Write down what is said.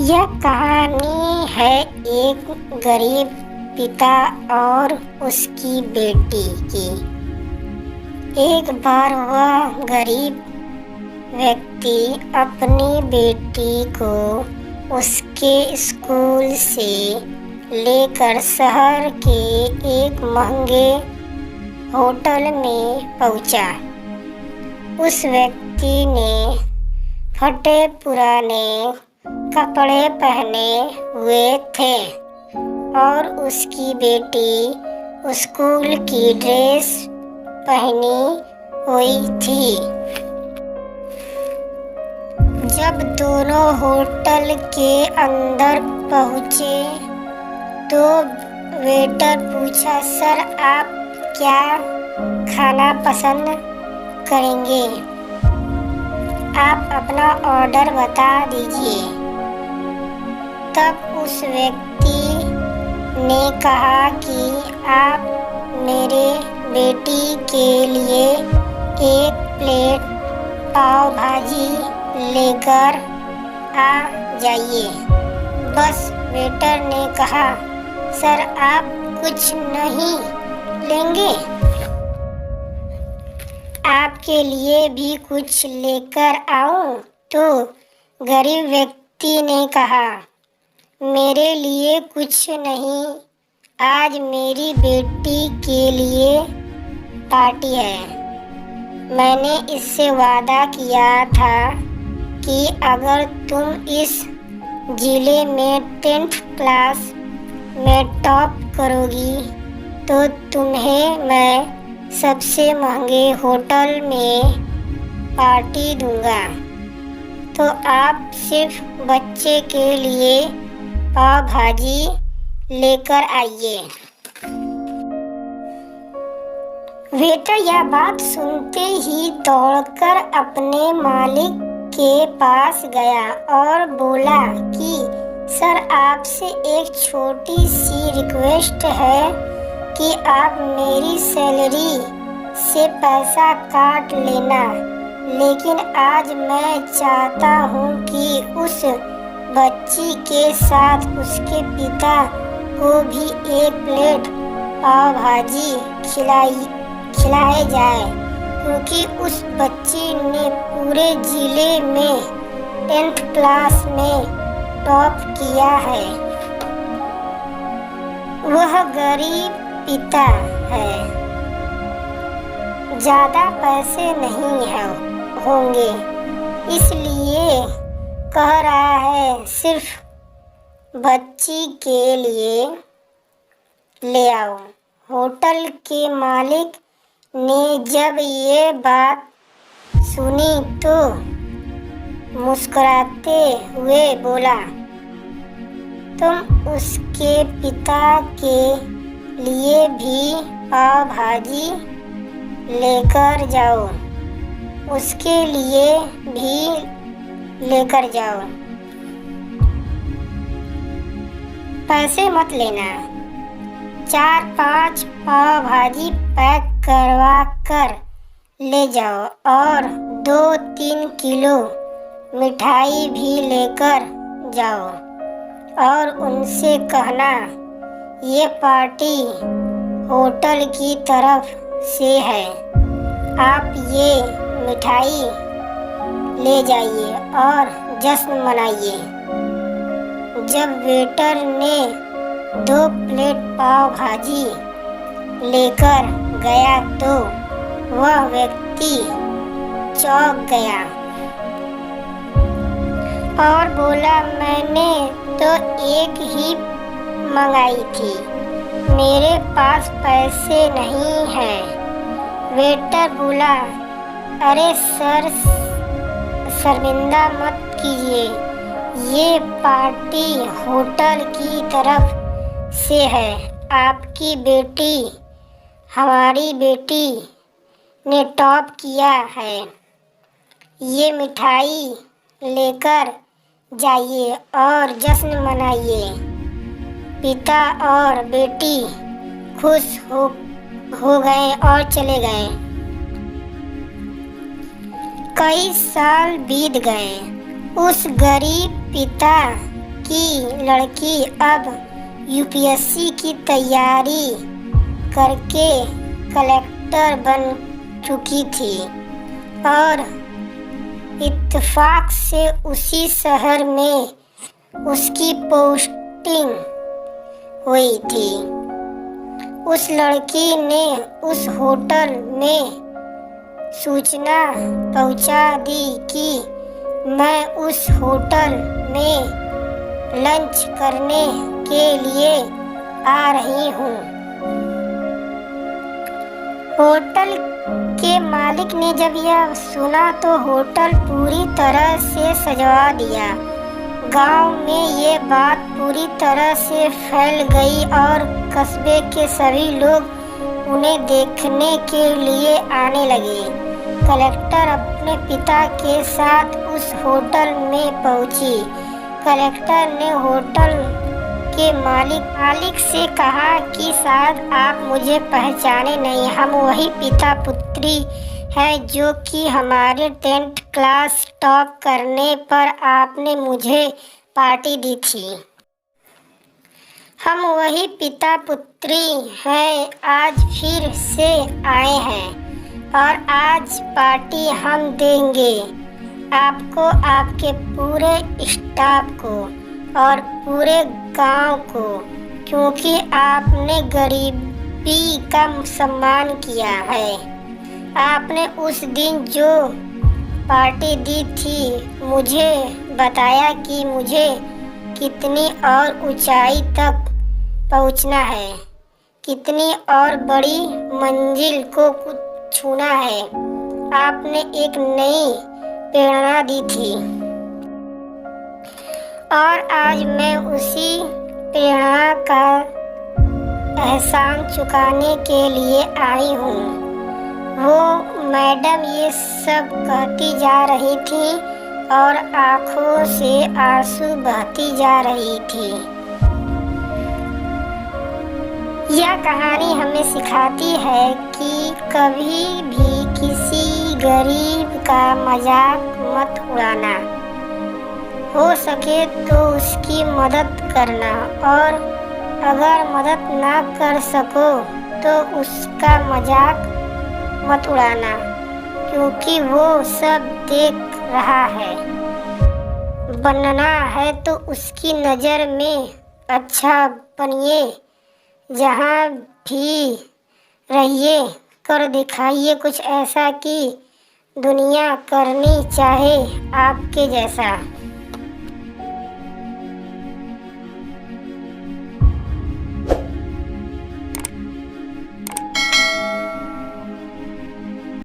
यह कहानी है एक गरीब पिता और उसकी बेटी की। एक बार वह गरीब व्यक्ति अपनी बेटी को उसके स्कूल से लेकर शहर के एक महंगे होटल में पहुंचा। उस व्यक्ति ने फटे पुराने कपड़े पहने हुए थे और उसकी बेटी स्कूल की ड्रेस पहनी हुई थी। जब दोनों होटल के अंदर पहुंचे तो वेटर पूछा, सर आप क्या खाना पसंद करेंगे? आप अपना ऑर्डर बता दीजिए। तब उस व्यक्ति ने कहा कि आप मेरे बेटी के लिए एक प्लेट पाव भाजी लेकर आ जाइए। बस वेटर ने कहा, सर आप कुछ नहीं लेंगे? आपके लिए भी कुछ लेकर आऊं? तो गरीब व्यक्ति ने कहा, मेरे लिए कुछ नहीं, आज मेरी बेटी के लिए पार्टी है। मैंने इससे वादा किया था कि अगर तुम इस जिले में 10th क्लास में टॉप करोगी तो तुम्हें मैं सबसे महंगे होटल में पार्टी दूंगा। तो आप सिर्फ बच्चे के लिए पाव भाजी लेकर आइए। वेटर यह बात सुनते ही दौड़कर अपने मालिक के पास गया और बोला कि सर आपसे एक छोटी सी रिक्वेस्ट है कि आप मेरी सैलरी से पैसा काट लेना, लेकिन आज मैं चाहता हूँ कि उस बच्ची के साथ उसके पिता को भी एक प्लेट पाव भाजी खिलाए जाए, क्योंकि उस बच्ची ने पूरे जिले में 10th क्लास में टॉप किया है। वह गरीब पिता है, ज़्यादा पैसे नहीं होंगे, इसलिए कह रहा है सिर्फ बच्ची के लिए ले आओ। होटल के मालिक ने जब ये बात सुनी तो मुस्कुराते हुए बोला, तुम उसके पिता के लिए भी पाव भाजी लेकर जाओ, उसके लिए भी लेकर जाओ, पैसे मत लेना। 4-5 पाव भाजी पैक करवा कर ले जाओ और 2-3 किलो मिठाई भी लेकर जाओ और उनसे कहना ये पार्टी होटल की तरफ से है, आप ये मिठाई ले जाइए और जश्न मनाइए। जब वेटर ने 2 प्लेट पाव भाजी लेकर गया तो वह व्यक्ति चौंक गया और बोला, मैंने तो एक ही मंगाई थी, मेरे पास पैसे नहीं हैं। वेटर बोला, अरे सर शर्मिंदा मत कीजिए, ये पार्टी होटल की तरफ से है, आपकी बेटी हमारी बेटी ने टॉप किया है, ये मिठाई लेकर जाइए और जश्न मनाइए। पिता और बेटी खुश हो गए और चले गए। कई साल बीत गए। उस गरीब पिता कि लड़की अब यूपीएससी की तैयारी करके कलेक्टर बन चुकी थी और इत्तेफाक से उसी शहर में उसकी पोस्टिंग हुई थी। उस लड़की ने उस होटल में सूचना पहुंचा दी कि मैं उस होटल में लंच करने के लिए आ रही हूँ। होटल के मालिक ने जब यह सुना तो होटल पूरी तरह से सजवा दिया। गांव में ये बात पूरी तरह से फैल गई और कस्बे के सभी लोग उन्हें देखने के लिए आने लगे। कलेक्टर अपने पिता के साथ उस होटल में पहुंची। कलेक्टर ने होटल के मालिक से कहा कि शायद आप मुझे पहचाने नहीं, हम वही पिता पुत्री हैं जो कि हमारे 10th क्लास टॉप करने पर आपने मुझे पार्टी दी थी। हम वही पिता पुत्री हैं, आज फिर से आए हैं और आज पार्टी हम देंगे आपको, आपके पूरे स्टाफ को और पूरे गांव को, क्योंकि आपने गरीबी का सम्मान किया है। आपने उस दिन जो पार्टी दी थी मुझे बताया कि मुझे कितनी और ऊंचाई तक पहुंचना है, कितनी और बड़ी मंजिल को छूना है। आपने एक नई प्रेरणा दी थी और आज मैं उसी प्रेरणा का एहसान चुकाने के लिए आई हूँ। वो मैडम ये सब कहती जा रही थी और आंखों से आंसू बहती जा रही थी। यह कहानी हमें सिखाती है कि कभी भी किसी गरीब का मजाक मत उड़ाना, हो सके तो उसकी मदद करना और अगर मदद ना कर सको तो उसका मजाक मत उड़ाना, क्योंकि वो सब देख रहा है। बनना है तो उसकी नज़र में अच्छा बनिए, जहाँ भी रहिए कर दिखाइए कुछ ऐसा कि दुनिया करनी चाहे आपके जैसा।